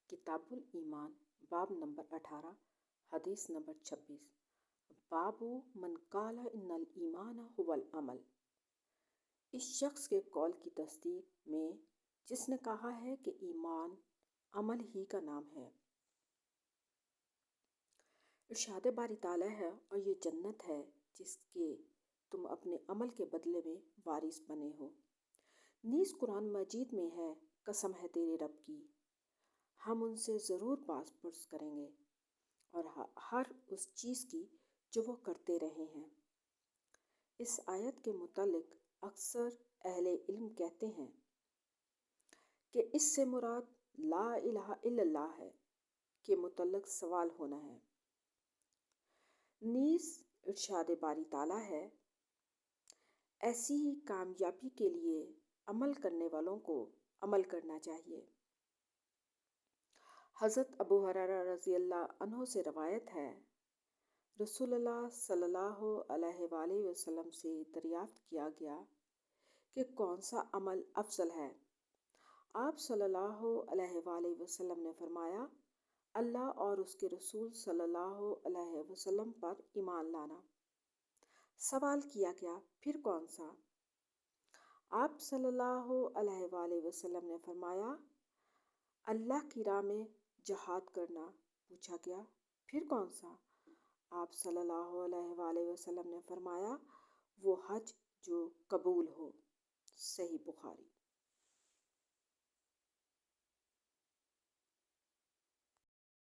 کتاب الایمان باب نمبر 18 حدیث نمبر 26 باب من قال ان الایمان هو العمل۔ اس شخص کے قول کی تصدیق میں جس نے کہا ہے کہ ایمان عمل ہی کا نام ہے۔ ارشاد باری تعالیٰ ہے اور یہ جنت ہے جس کے تم اپنے عمل کے بدلے میں وارث بنے ہو۔ نیز قرآن مجید میں ہے قسم ہے تیرے رب کی، ہم ان سے ضرور باز پرس کریں گے اور ہر اس چیز کی جو وہ کرتے رہے ہیں۔ اس آیت کے متعلق اکثر اہل علم کہتے ہیں کہ اس سے مراد لا الہ الا اللہ ہے کے متعلق سوال ہونا ہے۔ نیز ارشاد باری تعالیٰ ہے ایسی ہی کامیابی کے لیے عمل کرنے والوں کو عمل کرنا چاہیے۔ حضرت ابو ہریرہ رضی اللہ عنہ سے روایت ہے، رسول اللہ صلی اللہ علیہ وآلہ وسلم سے دریافت کیا گیا کہ کون سا عمل افضل ہے؟ آپ صلی اللہ علیہ وآلہ وسلم نے فرمایا، اللہ اور اس کے رسول صلی اللہ علیہ وسلم پر ایمان لانا۔ سوال کیا گیا، پھر کون سا؟ آپ صلی اللہ علیہ وآلہ وسلم نے فرمایا، اللہ کی راہ میں جہاد کرنا۔ پوچھا گیا، پھر کون سا؟ آپ صلی اللہ علیہ وآلہ وسلم نے فرمایا، وہ حج جو قبول ہو۔ صحیح بخاری۔